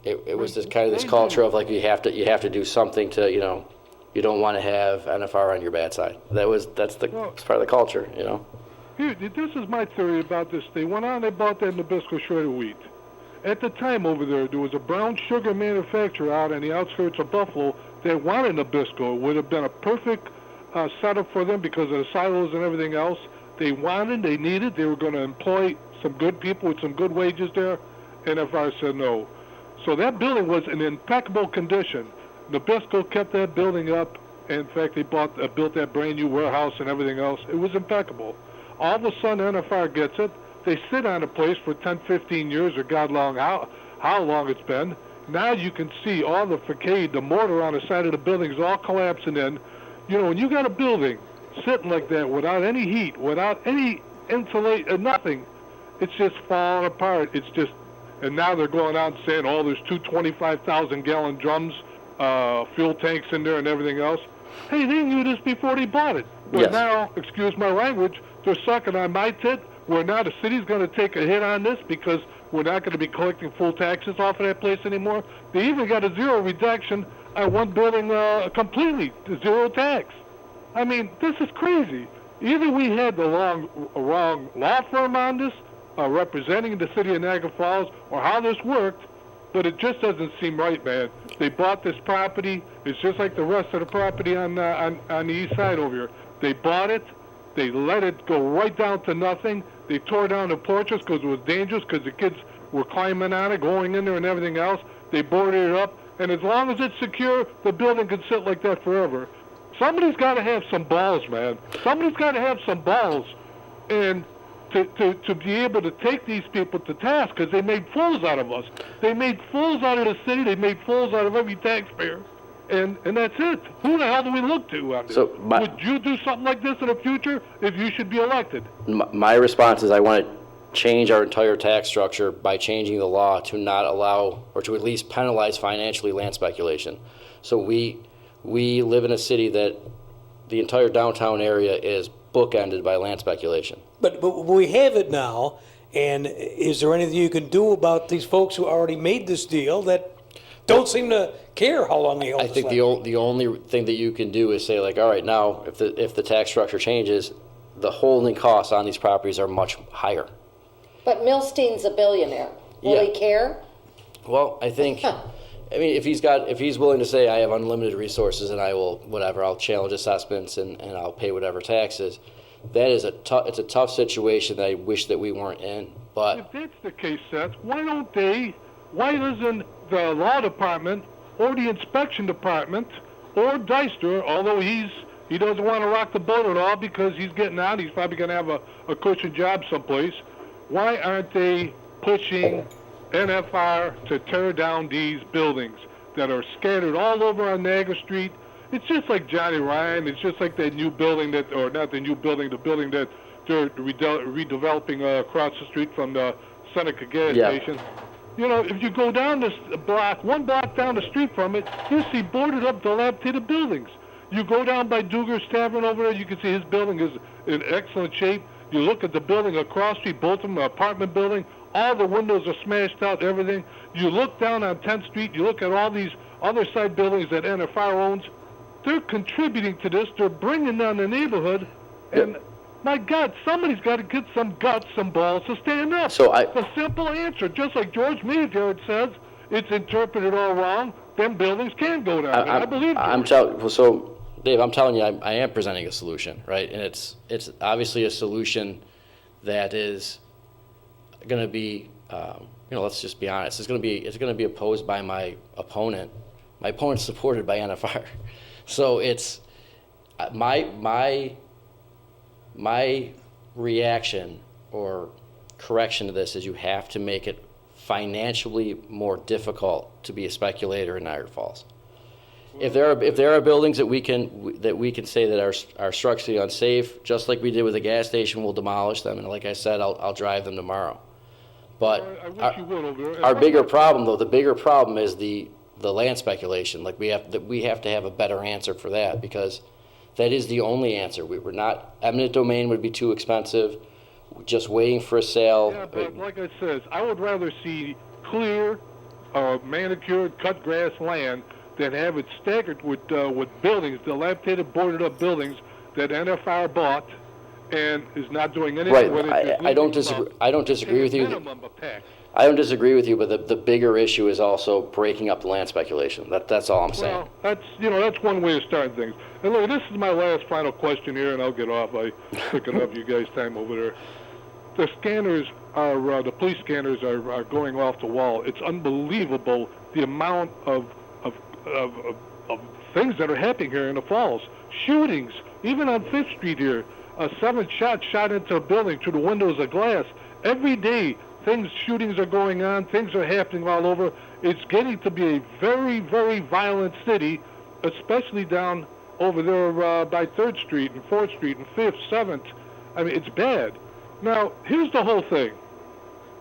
It was this kind of this culture of like you have to do something to you don't want to have NFR on your bad side. It's part of the culture, Here, this is my theory about this. They went on, they bought that Nabisco shredded wheat. At the time over there was a brown sugar manufacturer out on the outskirts of Buffalo that wanted Nabisco. It would have been a perfect setup for them because of the silos and everything else. They needed, they were going to employ some good people with some good wages there. NFR said no. So that building was in impeccable condition. Nabisco kept that building up. In fact, they built that brand new warehouse and everything else. It was impeccable. All of a sudden, NFR gets it. They sit on a place for 10, 15 years, or God long how long it's been. Now you can see all the facade, the mortar on the side of the building is all collapsing in. When you got a building sitting like that without any heat, without any nothing, it's just falling apart. It's just. And now they're going out and saying, there's two 25,000-gallon drums, fuel tanks in there and everything else. Hey, they knew this before they bought it. Well, Yes. now, excuse my language, they're sucking on my tit. Where now the city's going to take a hit on this because we're not going to be collecting full taxes off of that place anymore. They even got a zero reduction on one building completely, zero tax. I mean, this is crazy. Either we had the wrong law firm on this, representing the city of Niagara Falls, or how this worked, but it just doesn't seem right, man. They bought this property. It's just like the rest of the property on the east side over here. They bought it. They let it go right down to nothing. They tore down the porches because it was dangerous because the kids were climbing on it, going in there and everything else. They boarded it up, and as long as it's secure, the building can sit like that forever. Somebody's got to have some balls, man. Somebody's got to have some balls, and to be able to take these people to task because they made fools out of us. They made fools out of the city. They made fools out of every taxpayer. And that's it. Who the hell do we look to on this? So Would you do something like this in the future if you should be elected? My response is I want to change our entire tax structure by changing the law to not allow, or to at least penalize financially land speculation. So we live in a city that the entire downtown area is bookended by land speculation. But we have it now, and is there anything you can do about these folks who already made this deal that don't seem to care how long they hold I this think land? the only thing that you can do is say, like, all right, now if the tax structure changes, the holding costs on these properties are much higher. But Milstein's a billionaire. Will Yeah. he care? Well, I think, I mean, if he's willing to say I have unlimited resources and I will whatever, I'll challenge assessments and I'll pay whatever taxes. That is it's a tough situation that I wish that we weren't in. But If that's the case, Seth, why doesn't the law department or the inspection department or Deister, although he doesn't want to rock the boat at all because he's getting out, he's probably going to have a cushion job someplace, why aren't they pushing NFR to tear down these buildings that are scattered all over on Niagara Street? It's just like Johnny Ryan. It's just like that new building the building that they're redeveloping across the street from the Seneca gas station. You know, if you go down this block, one block down the street from it, you see boarded up, dilapidated buildings. You go down by Duger's Tavern over there, you can see his building is in excellent shape. You look at the building across the street, both of them, an apartment building, all the windows are smashed out, everything. You look down on 10th Street, you look at all these other side buildings that NFR owns. They're contributing to this. They're bringing down the neighborhood. And, my God, somebody's got to get some guts, some balls to stand up. So It's a simple answer. Just like George Meadjard says, it's interpreted all wrong. Them buildings can go down. I believe George. So, Dave, I'm telling you, I am presenting a solution, right? And it's obviously a solution that is going to be, let's just be honest. It's going to be opposed by my opponent. My opponent's supported by NFR. So it's my reaction or correction to this is you have to make it financially more difficult to be a speculator in Niagara Falls. If there are buildings that we can say that are structurally unsafe, just like we did with the gas station, we'll demolish them. And like I said, I'll drive them tomorrow. But I wish you would over there. our bigger problem, though, the bigger problem is the land speculation. Like we have to have a better answer for that because that is the only answer. We were not, eminent domain would be too expensive. Just waiting for a sale. Yeah, but like I said, I would rather see clear, manicured, cut grass land than have it staggered with buildings, dilapidated, boarded up buildings that NFR bought and is not doing anything with it. Right. I don't disagree with you. Minimum of tax. I don't disagree with you, but the bigger issue is also breaking up the land speculation. That's all I'm saying. Well, that's one way of starting things. And look, this is my last final question here, and I'll get off. I picking up you guys' time over there. The scanners are the police scanners are going off the wall. It's unbelievable the amount of things that are happening here in the Falls. Shootings, even on 5th Street here. 7 shots shot into a building through the windows of glass. Every day, shootings are going on. Things are happening all over. It's getting to be a very, very violent city, especially down over there by 3rd Street and 4th Street and 5th, 7th. I mean, it's bad. Now, here's the whole thing.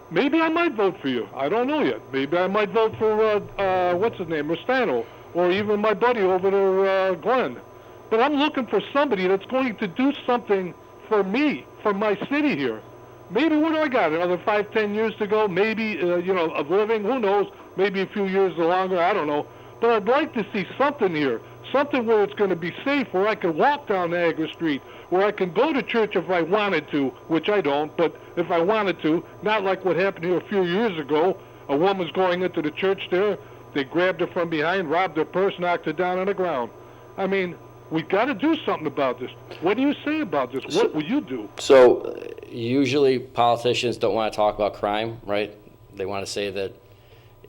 Maybe I might vote for you. I don't know yet. Maybe I might vote for, what's his name, Rustano, or even my buddy over there, Glenn. but I'm looking for somebody that's going to do something for me, for my city here. Maybe, what do I got, another 5, 10 years to go? Maybe, of living, who knows? Maybe a few years longer, I don't know. But I'd like to see something here, something where it's going to be safe, where I can walk down Niagara Street, where I can go to church if I wanted to, which I don't, but if I wanted to, not like what happened here a few years ago. A woman's going into the church there, they grabbed her from behind, robbed her purse, knocked her down on the ground. I mean, we got to do something about this. What do you say about this? What will you do? So usually politicians don't want to talk about crime, right? They want to say that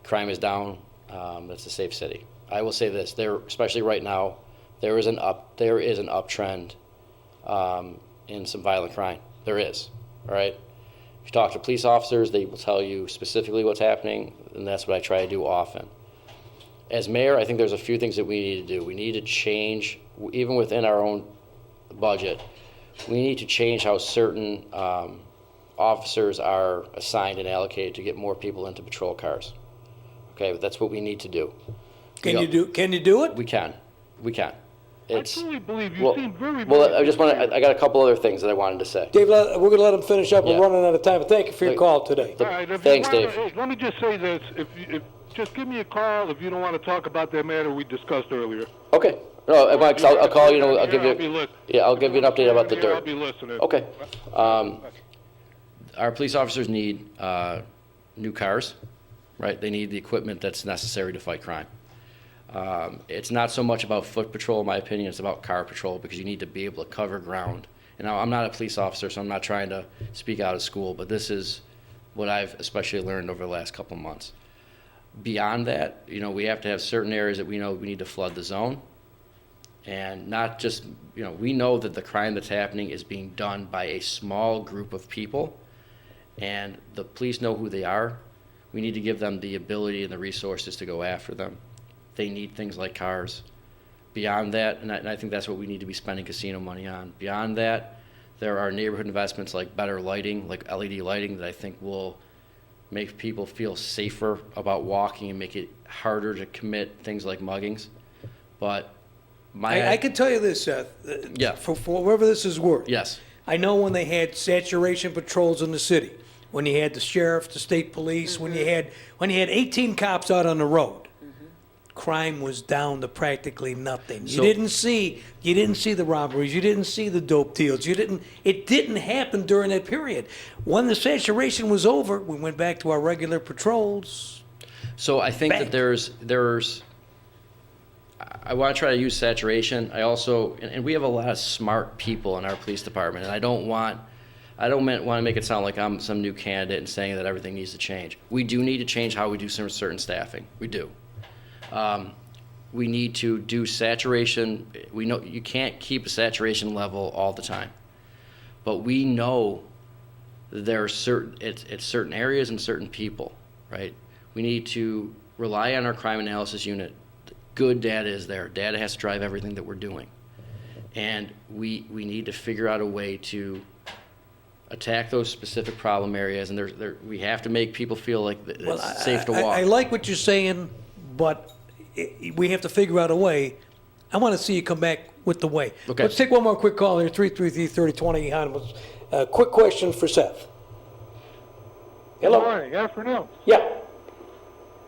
crime is down, that's a safe city. I will say this, especially right now, there is an uptrend in some violent crime. There is, all right? If you talk to police officers, they will tell you specifically what's happening, and that's what I try to do often. As mayor, I think there's a few things that we need to do. We need to change, even within our own budget, we need to change how certain officers are assigned and allocated to get more people into patrol cars. Okay, but that's what we need to do. Can you do it? We can. I truly believe you seem very, very... Well, I got a couple other things that I wanted to say. Dave, we're going to let him finish up. We're Yeah. running out of time. But thank you for your call today. All right, Thanks, Dave. Hey, let me just say this. If just give me a call if you don't want to talk about that matter we discussed earlier. Okay. No, Mike, I'll call you. I'll give I'll be you. listening. Yeah, I'll give you an update about the I'll dirt. be listening. Okay. Our police officers need new cars, right? They need the equipment that's necessary to fight crime. It's not so much about foot patrol, in my opinion. It's about car patrol, because you need to be able to cover ground. And now, I'm not a police officer, so I'm not trying to speak out of school, but this is what I've especially learned over the last couple of months. Beyond that, we have to have certain areas that we know we need to flood the zone. And not just, we know that the crime that's happening is being done by a small group of people, and the police know who they are. We need to give them the ability and the resources to go after them. They need things like cars. Beyond that, and I think that's what we need to be spending casino money on. Beyond that, there are neighborhood investments like better lighting, like LED lighting, that I think will make people feel safer about walking and make it harder to commit things like muggings. But I can tell you this, Seth. Yeah. For wherever this is worth. Yes. I know when they had saturation patrols in the city, when you had the sheriff, the state police, when you had 18 cops out on the road, crime was down to practically nothing. You didn't see the robberies, you didn't see the dope deals, it didn't happen during that period. When the saturation was over, we went back to our regular patrols. So I think Bang. that there's I want to try to use saturation. I also, and we have a lot of smart people in our police department, and I don't want to make it sound like I'm some new candidate and saying that everything needs to change. We do need to change how we do certain staffing. We do. We need to do saturation. We know you can't keep a saturation level all the time, but we know that there are it's certain areas and certain people, right? We need to rely on our crime analysis unit. Good data is there. Data has to drive everything that we're doing. And we need to figure out a way to attack those specific problem areas, and we have to make people feel like it's safe to walk. I like what you're saying, but we have to figure out a way. I want to see you come back with the way. Okay. Let's take one more quick call here, 333-3020. A quick question for Seth. Hello? Good morning, afternoon. Yeah.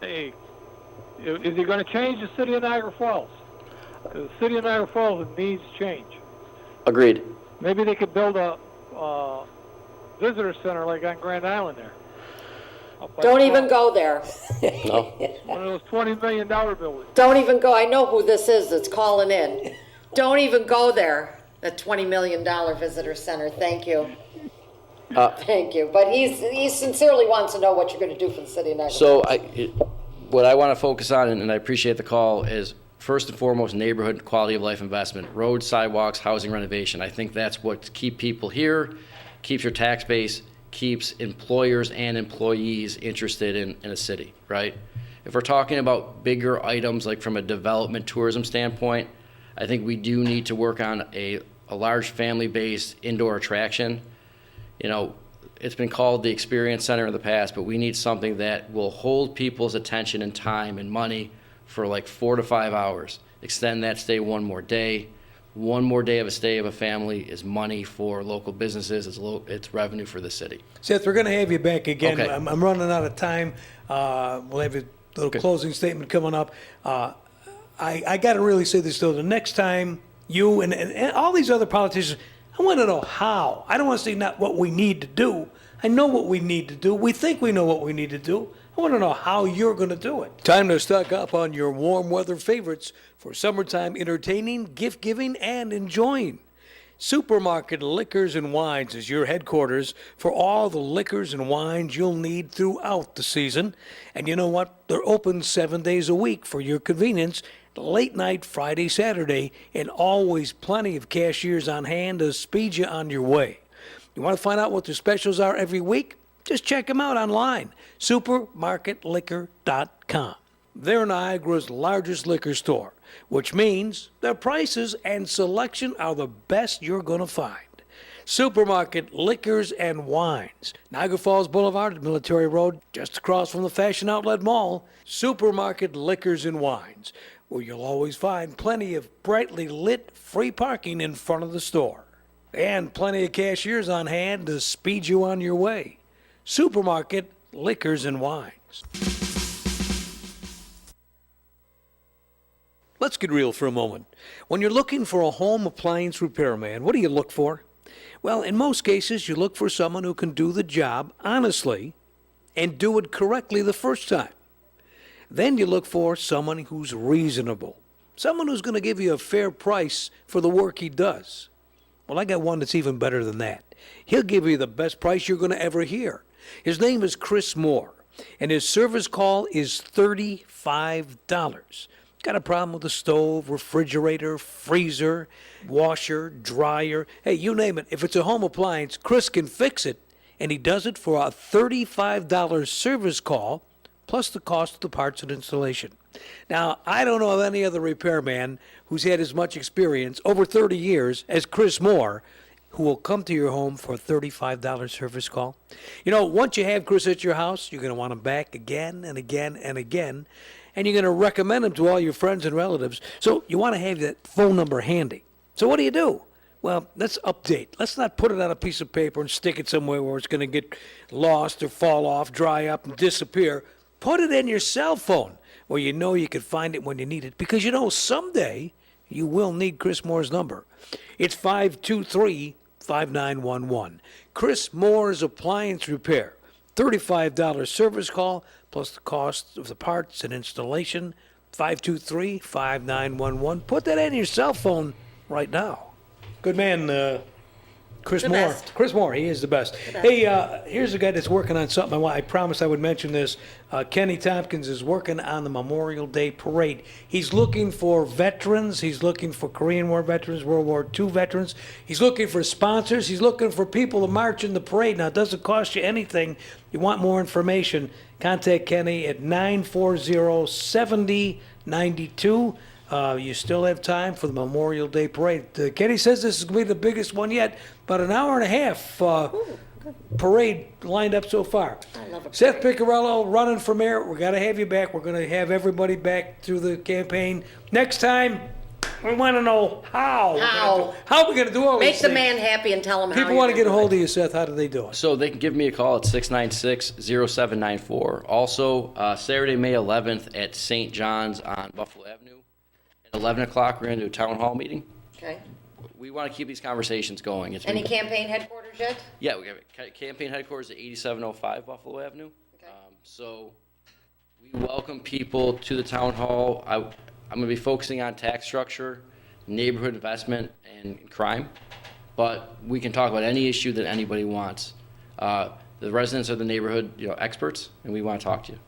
Hey, is he going to change the city of Niagara Falls? The city of Niagara Falls needs change. Agreed. Maybe they could build a visitor center like on Grand Island there. Don't even go there. No. One of those $20 million buildings. Don't even go. I know who this is that's calling in. Don't even go there. The $20 million visitor center. Thank you. Thank you. But he sincerely wants to know what you're going to do for the city of Niagara. So what I want to focus on, and I appreciate the call, is first and foremost neighborhood quality of life investment, roads, sidewalks, housing renovation. I think that's what keeps people here, keeps your tax base, keeps employers and employees interested in a city, right? If we're talking about bigger items, like from a development tourism standpoint, I think we do need to work on a large family-based indoor attraction. It's been called the experience center in the past, but we need something that will hold people's attention and time and money for like 4 to 5 hours. Extend that stay one more day, one more day of a stay of a family is money for local businesses. It's revenue for the city. Seth, we're going to have you back again. Okay. I'm running out of time. We'll have a little closing statement coming up. I got to really say this, though. The next time you and all these other politicians, I want to know how. I don't want to say not what we need to do. I know what we need to do. We think we know what we need to do. I want to know how you're going to do it. Time to stock up on your warm weather favorites for summertime entertaining, gift giving, and enjoying. Supermarket Liquors and Wines is your headquarters for all the liquors and wines you'll need throughout the season. And you know what? They're open 7 days a week for your convenience, late night Friday, Saturday, and always plenty of cashiers on hand to speed you on your way. You want to find out what their specials are every week? Just check them out online, supermarketliquor.com. They're Niagara's largest liquor store, which means their prices and selection are the best you're going to find. Supermarket Liquors and Wines, Niagara Falls Boulevard, Military Road, just across from the Fashion Outlet Mall. Supermarket Liquors and Wines, where you'll always find plenty of brightly lit free parking in front of the store. And plenty of cashiers on hand to speed you on your way. Supermarket Liquors and Wines. Let's get real for a moment. When you're looking for a home appliance repairman, what do you look for? Well, in most cases, you look for someone who can do the job honestly and do it correctly the first time. Then you look for someone who's reasonable, someone who's going to give you a fair price for the work he does. Well, I got one that's even better than that. He'll give you the best price you're going to ever hear. His name is Chris Moore, and his service call is $35. Got a problem with the stove, refrigerator, freezer, washer, dryer, hey, you name it. If it's a home appliance, Chris can fix it, and he does it for a $35 service call, plus the cost of the parts and installation. Now, I don't know of any other repairman who's had as much experience, over 30 years, as Chris Moore, who will come to your home for a $35 service call. You know, once you have Chris at your house, you're going to want him back again and again and again, and you're going to recommend him to all your friends and relatives. So you want to have that phone number handy. So what do? Well, let's update. Let's not put it on a piece of paper and stick it somewhere where it's going to get lost or fall off, dry up, and disappear. Put it in your cell phone where you know you can find it when you need it. Because you know someday you will need Chris Moore's number. It's 523-5911. Chris Moore's Appliance Repair. $35 service call plus the cost of the parts and installation. 523-5911. Put that in your cell phone right now. Good man, Chris The Moore. best. Chris Moore, he is the best. Hey, here's a guy that's working on something. I promised I would mention this. Kenny Tompkins is working on the Memorial Day Parade. He's looking for veterans. He's looking for Korean War veterans, World War II veterans. He's looking for sponsors. He's looking for people to march in the parade. Now, it doesn't cost you anything. You want more information, contact Kenny at 940-7092. You still have time for the Memorial Day Parade. Kenny says this is going to be the biggest one yet. About an hour and a half parade lined up so far. I love a Seth Piccirillo running for mayor. We're going to have you back. We're going to have everybody back through the campaign. Next time, we want to know how. How are we going to do all Make these the things? man happy and tell him how People you're want to get a gonna do hold it. of you, Seth. How do they do it? So they can give me a call at 696-0794. Also, Saturday, May 11th at St. John's on Buffalo Avenue. At 11 o'clock, we're going to do a town hall meeting. Okay. We want to keep these conversations going. Any campaign headquarters yet? Yeah, we have campaign headquarters at 8705 Buffalo Avenue. Okay. So we welcome people to the town hall. I'm going to be focusing on tax structure, neighborhood investment, and crime. But we can talk about any issue that anybody wants. The residents are the neighborhood, experts, and we want to talk to you.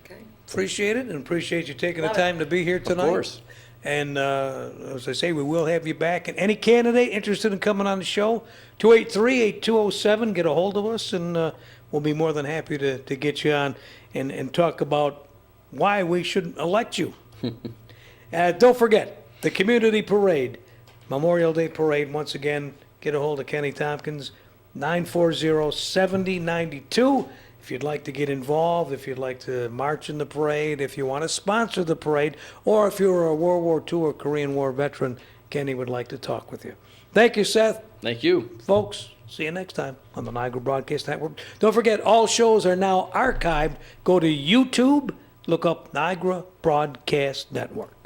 Okay. Appreciate it, and appreciate you taking the Love it. time to be here tonight. Of course. And as I say, we will have you back. And any candidate interested in coming on the show, 283-8207, get a hold of us, and we'll be more than happy to get you on and talk about why we should elect you. Don't forget, the Community Parade, Memorial Day Parade, once again, get a hold of Kenny Tompkins, 940-7092. If you'd like to get involved, if you'd like to march in the parade, if you want to sponsor the parade, or if you're a World War II or Korean War veteran, Kenny would like to talk with you. Thank you, Seth. Thank you. Folks, see you next time on the Niagara Broadcast Network. Don't forget, all shows are now archived. Go to YouTube, look up Niagara Broadcast Network.